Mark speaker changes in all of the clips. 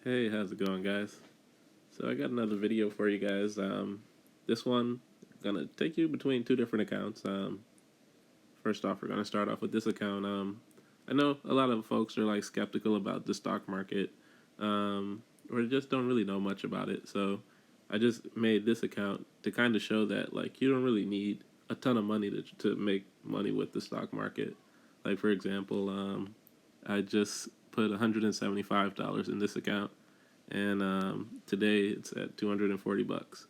Speaker 1: Hey, how's it going, guys? So I got another video for you guys. This one gonna take you between two different accounts. First off, we're gonna start off with this account. I know a lot of folks are like skeptical about the stock market, or just don't really know much about it. So I just made this account to kind of show that like you don't really need a ton of money to make money with the stock market. Like for example, I just put $175 in this account and today it's at 240 bucks.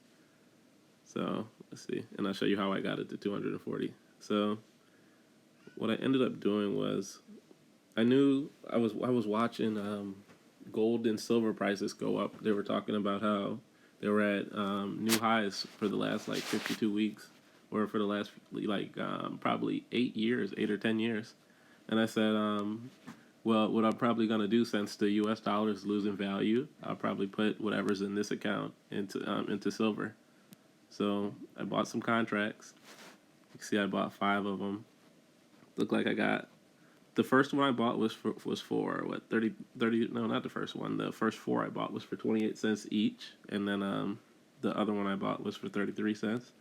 Speaker 1: So let's see, and I'll show you how I got it to 240. So what I ended up doing was I knew I was watching gold and silver prices go up. They were talking about how they were at new highs for the last like 52 weeks, or for the last like probably 8 years, 8 or 10 years. And I said, well, what I'm probably gonna do, since the U.S. dollar is losing value, I'll probably put whatever's in this account into silver. So I bought some contracts. You can see I bought 5 of them. Looked like I got the first one I bought was for what 30 no, not the first one. The first four I bought was for 28 cents each, and then the other one I bought was for 33 cents,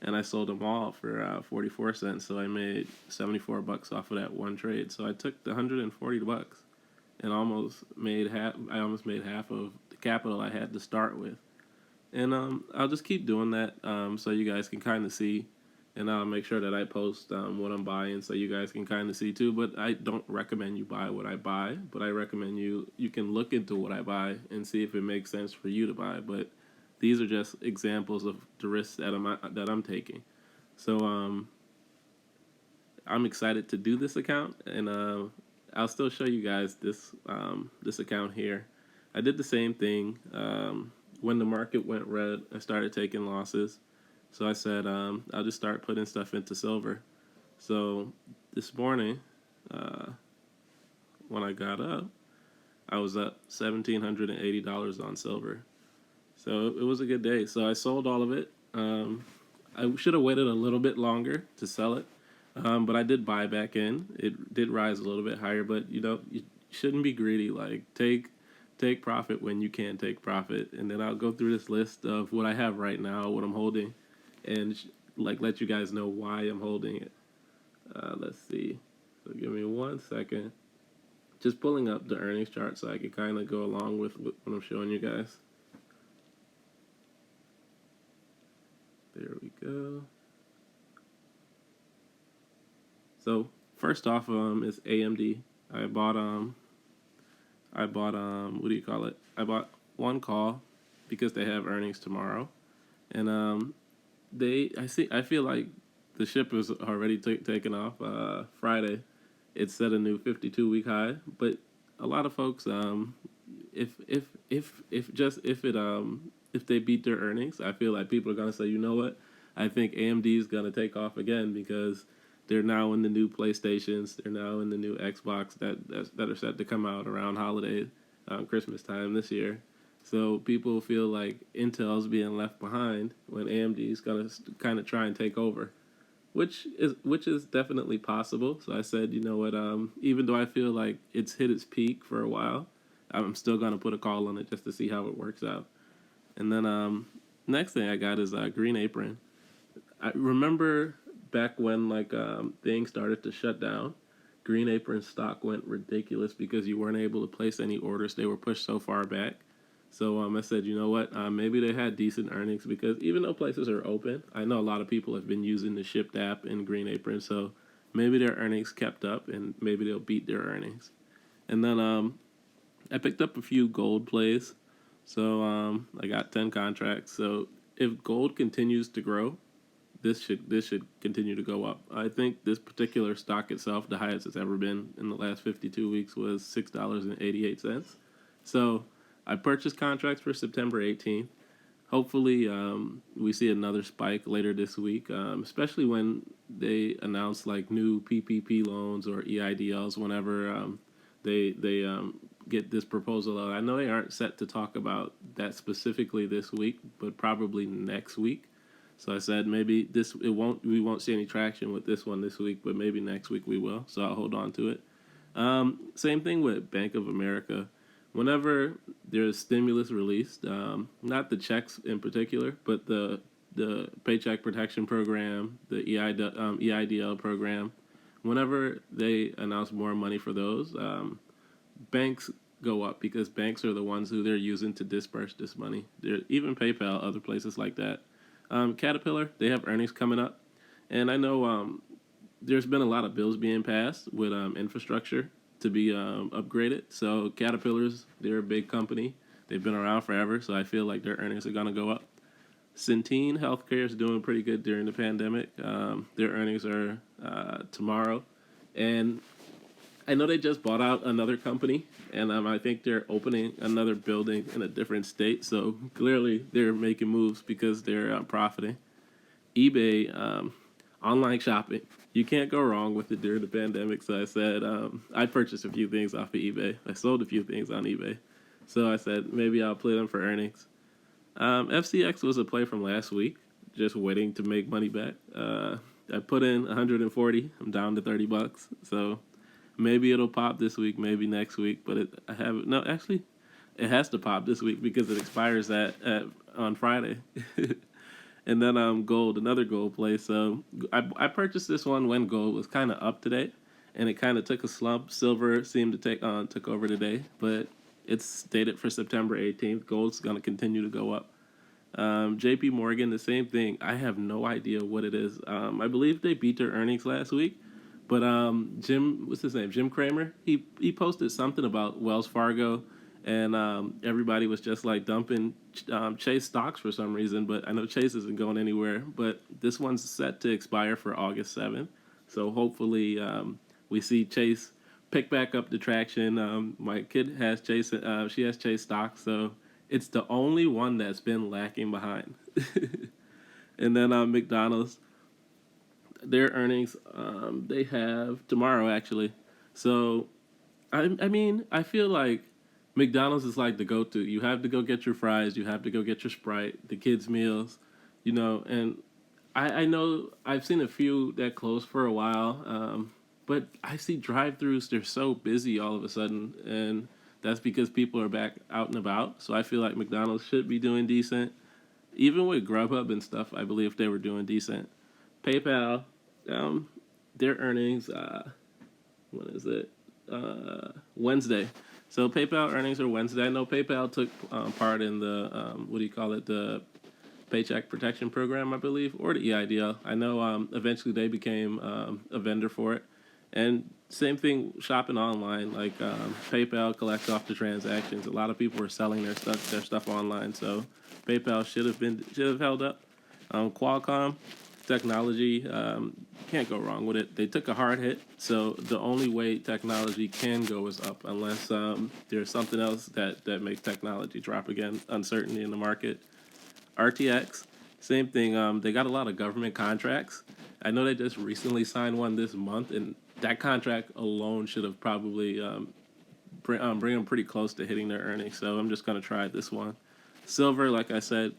Speaker 1: and I sold them all for 44 cents. So I made 74 bucks off of that one trade. So I took the 140 bucks and almost made half. I almost made half of the capital I had to start with. And I'll just keep doing that so you guys can kind of see, and I'll make sure that I post what I'm buying so you guys can kind of see too. But I don't recommend you buy what I buy, but I recommend you can look into what I buy and see if it makes sense for you to buy. But these are just examples of the risks that I'm taking. So I'm excited to do this account, and I'll still show you guys this account here. I did the same thing. When the market went red, I started taking losses. So I said, I'll just start putting stuff into silver. So this morning, uh, when I got up, I was up $1,780 on silver. So it was a good day. So I sold all of it. I should have waited a little bit longer to sell it, but I did buy back in. It did rise a little bit higher, but you shouldn't be greedy. Like take profit when you can take profit. And then I'll go through this list of what I have right now, what I'm holding, and like let you guys know why I'm holding it. Let's see. So give me 1 second. Just pulling up the earnings chart so I can kind of go along with what I'm showing you guys. There we go. So first off, is AMD. I bought what do you call it? I bought one call because they have earnings tomorrow, and I feel like the ship is already taken off. Friday, it set a new 52-week high, but a lot of folks, if they beat their earnings, I feel like people are gonna say, you know what, I think AMD is gonna take off again because they're now in the new PlayStations, they're now in the new Xbox that are set to come out around holiday, Christmas time this year. So people feel like Intel's being left behind when AMD is gonna kind of try and take over, which is definitely possible. So I said, you know what? Even though I feel like it's hit its peak for a while, I'm still gonna put a call on it just to see how it works out. And then next thing I got is Green Apron. I remember back when like things started to shut down. Green Apron stock went ridiculous because you weren't able to place any orders. They were pushed so far back. So I said, you know what? Maybe they had decent earnings because even though places are open, I know a lot of people have been using the Shipped app in Green Apron. So maybe their earnings kept up and maybe they'll beat their earnings. And then I picked up a few gold plays. So I got 10 contracts. So if gold continues to grow, this should continue to go up. I think this particular stock itself, the highest it's ever been in the last 52 weeks, was $6.88. So I purchased contracts for September 18th. Hopefully, we see another spike later this week, especially when they announce like new PPP loans or EIDLs. Whenever they get this proposal out, I know they aren't set to talk about that specifically this week, but probably next week. So I said maybe we won't see any traction with this one this week, but maybe next week we will. So I'll hold on to it. Same thing with Bank of America. Whenever there's stimulus released, not the checks in particular, but the Paycheck Protection Program, the EIDL program, whenever they announce more money for those, banks go up because banks are the ones who they're using to disperse this money. Even PayPal, other places like that. Caterpillar, they have earnings coming up, and I know there's been a lot of bills being passed with infrastructure to be upgraded. So Caterpillars, they're a big company. They've been around forever, so I feel like their earnings are gonna go up. Centene Healthcare is doing pretty good during the pandemic. Their earnings are tomorrow, and I know they just bought out another company, and I think they're opening another building in a different state. So clearly, they're making moves because they're profiting. eBay, online shopping. You can't go wrong with it during the pandemic. So I said I purchased a few things off of eBay. I sold a few things on eBay. So I said maybe I'll play them for earnings. FCX was a play from last week, just waiting to make money back. I put in 140. I'm down to $30. So maybe it'll pop this week, maybe next week. But I haven't. No, actually, it has to pop this week because it expires on Friday. And then gold, another gold play. So I purchased this one when gold was kind of up today, and it kind of took a slump. Silver seemed to took over today, but it's dated for September 18th. Gold's going to continue to go up. J.P. Morgan, the same thing. I have no idea what it is. I believe they beat their earnings last week, but what's his name? Jim Cramer. He posted something about Wells Fargo, and everybody was just like dumping Chase stocks for some reason. But I know Chase isn't going anywhere. But this one's set to expire for August 7th, so hopefully we see Chase pick back up the traction. My kid has Chase. She has Chase stock, so it's the only one that's been lacking behind. And then McDonald's, their earnings they have tomorrow actually. So I mean I feel like McDonald's is like the go-to. You have to go get your fries. You have to go get your Sprite, the kids' meals, And I know I've seen a few that closed for a while, but I see drive-throughs. They're so busy all of a sudden, and that's because people are back out and about. So I feel like McDonald's should be doing decent. Even with Grubhub and stuff, I believe they were doing decent. PayPal, their earnings, when is it? Wednesday. So PayPal earnings are Wednesday. I know PayPal took part in the the Paycheck Protection Program, I believe, or the EIDL. I know eventually they became a vendor for it. And same thing, shopping online, like PayPal collects off the transactions. A lot of people are selling their stuff online, so PayPal should have held up. Qualcomm technology, can't go wrong with it. They took a hard hit, so the only way technology can go is up, unless there's something else that makes technology drop again. Uncertainty in the market. RTX, same thing. They got a lot of government contracts. I know they just recently signed one this month, and that contract alone should have probably bring them pretty close to hitting their earnings. So I'm just gonna try this one. Silver, like I said,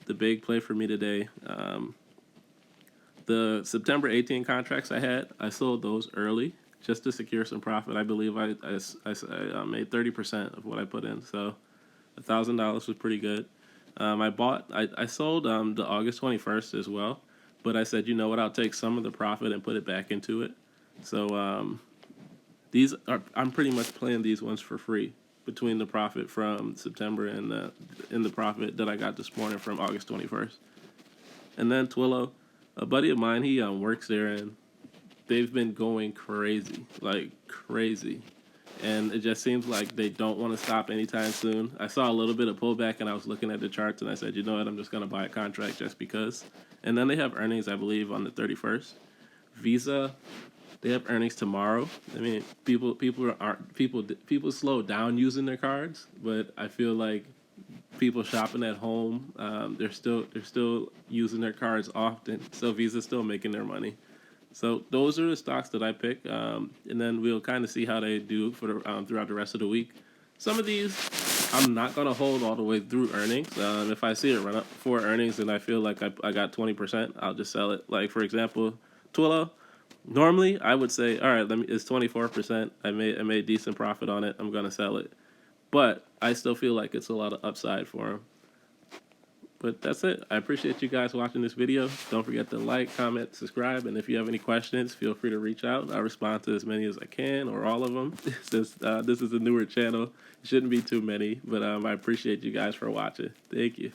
Speaker 1: the big play for me today. The September 18 contracts I sold those early just to secure some profit. I believe I made 30% of what I put in, so $1,000 was pretty good. I sold the August 21st as well, but I said, you know what, I'll take some of the profit and put it back into it. So I'm pretty much playing these ones for free between the profit from September and the profit that I got this morning from August 21st. And then Twillo, a buddy of mine, he works there, and they've been going crazy, like crazy. And it just seems like they don't want to stop anytime soon. I saw a little bit of pullback, and I was looking at the charts, and I said, you know what, I'm just going to buy a contract just because. And then they have earnings, I believe, on the 31st. Visa, they have earnings tomorrow. I mean, people slow down using their cards, but I feel like people shopping at home, they're still using their cards often. So Visa's still making their money. So those are the stocks that I pick, and then we'll kind of see how they do for throughout the rest of the week. Some of these I'm not gonna hold all the way through earnings. If I see it run up before earnings and I feel like I got 20%, I'll just sell it. Like for example, Twillo. Normally I would say, all right, it's 24%. I made decent profit on it. I'm gonna sell it. but I still feel like it's a lot of upside for him. But that's it. I appreciate you guys watching this video. Don't forget to like, comment, subscribe, and if you have any questions, feel free to reach out. I'll respond to as many as I can, or all of them. Since this is a newer channel, it shouldn't be too many, but I appreciate you guys for watching. Thank you.